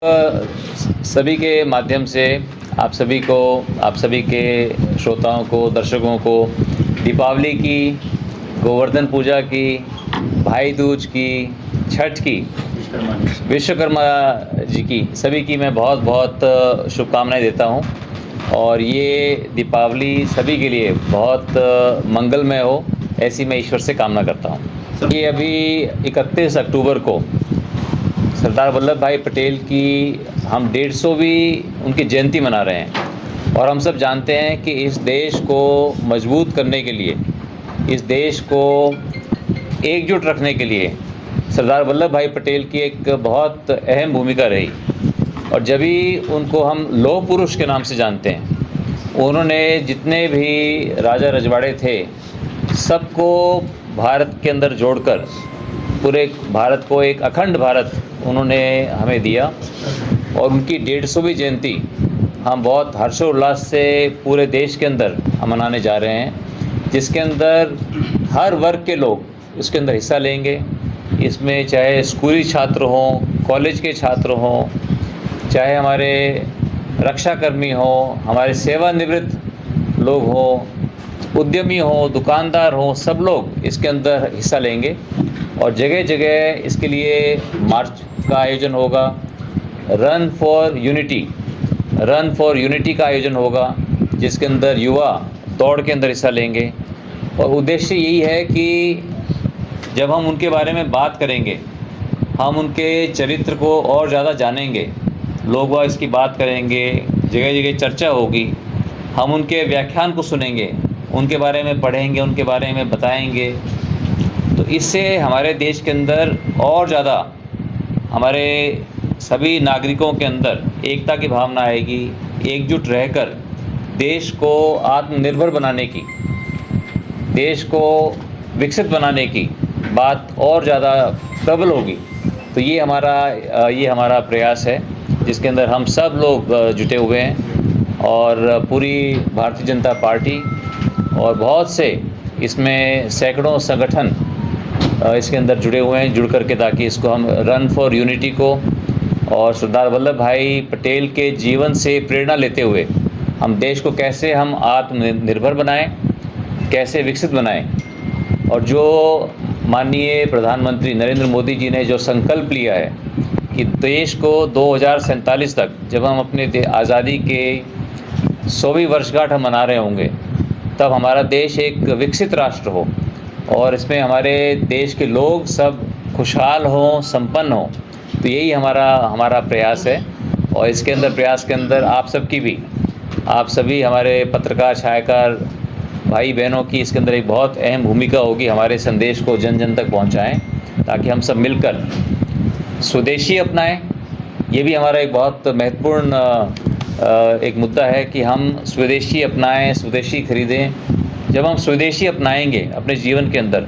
सभी के माध्यम से आप सभी के श्रोताओं को, दर्शकों को दीपावली की, गोवर्धन पूजा की, भाई दूज की, छठ की, विश्वकर्मा जी की, सभी की मैं बहुत बहुत शुभकामनाएं देता हूं। और ये दीपावली सभी के लिए बहुत मंगलमय हो, ऐसी मैं ईश्वर से कामना करता हूं। ये अभी 31 अक्टूबर को सरदार वल्लभ भाई पटेल की हम 150वीं उनकी जयंती मना रहे हैं। और हम सब जानते हैं कि इस देश को मजबूत करने के लिए, इस देश को एकजुट रखने के लिए सरदार वल्लभ भाई पटेल की एक बहुत अहम भूमिका रही। और जब भी उनको हम लौह पुरुष के नाम से जानते हैं, उन्होंने जितने भी राजा रजवाड़े थे सबको भारत के अंदर जोड़कर पूरे भारत को एक अखंड भारत उन्होंने हमें दिया। और उनकी 150वीं जयंती हम बहुत हर्षोल्लास से पूरे देश के अंदर हम मनाने जा रहे हैं, जिसके अंदर हर वर्ग के लोग उसके अंदर हिस्सा लेंगे। इसमें चाहे स्कूली छात्र हों, कॉलेज के छात्र हों, चाहे हमारे रक्षाकर्मी हों, हमारे सेवानिवृत्त लोग हों, उद्यमी हों, दुकानदार हों, सब लोग इसके अंदर हिस्सा लेंगे। और जगह जगह इसके लिए मार्च का आयोजन होगा, रन फॉर यूनिटी का आयोजन होगा, जिसके अंदर युवा दौड़ के अंदर हिस्सा लेंगे। और उद्देश्य यही है कि जब हम उनके बारे में बात करेंगे, हम उनके चरित्र को और ज़्यादा जानेंगे, लोग वह इसकी बात करेंगे, जगह जगह चर्चा होगी, हम उनके व्याख्यान को सुनेंगे, उनके बारे में पढ़ेंगे, उनके बारे में बताएंगे। तो इससे हमारे देश के अंदर और ज़्यादा हमारे सभी नागरिकों के अंदर एकता की भावना आएगी। एकजुट रहकर देश को आत्मनिर्भर बनाने की, देश को विकसित बनाने की बात और ज़्यादा प्रबल होगी। तो ये हमारा प्रयास है, जिसके अंदर हम सब लोग जुटे हुए हैं। और पूरी भारतीय जनता पार्टी और बहुत से इसमें सैकड़ों संगठन इसके अंदर जुड़े हुए हैं, जुड़ करके, ताकि इसको हम रन फॉर यूनिटी को और सरदार वल्लभ भाई पटेल के जीवन से प्रेरणा लेते हुए हम देश को कैसे हम आत्मनिर्भर बनाएं, कैसे विकसित बनाएं। और जो माननीय प्रधानमंत्री नरेंद्र मोदी जी ने जो संकल्प लिया है कि देश को 2047 तक, जब हम अपने आज़ादी के 100वीं वर्षगांठ हम मना रहे होंगे, तब हमारा देश एक विकसित राष्ट्र हो और इसमें हमारे देश के लोग सब खुशहाल हों, संपन्न हों। तो यही हमारा प्रयास है। और इसके अंदर प्रयास के अंदर आप सभी हमारे पत्रकार, छायाकार भाई बहनों की इसके अंदर एक बहुत अहम भूमिका होगी। हमारे संदेश को जन जन तक पहुंचाएं, ताकि हम सब मिलकर स्वदेशी अपनाएं। ये भी हमारा एक बहुत महत्वपूर्ण एक मुद्दा है कि हम स्वदेशी अपनाएं, स्वदेशी खरीदें। जब हम स्वदेशी अपनाएंगे अपने जीवन के अंदर,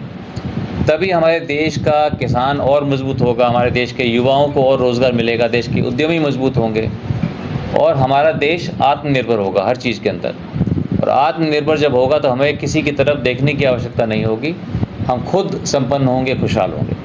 तभी हमारे देश का किसान और मजबूत होगा, हमारे देश के युवाओं को और रोज़गार मिलेगा, देश के उद्यमी मजबूत होंगे और हमारा देश आत्मनिर्भर होगा हर चीज़ के अंदर। और आत्मनिर्भर जब होगा तो हमें किसी की तरफ देखने की आवश्यकता नहीं होगी, हम खुद संपन्न होंगे, खुशहाल होंगे।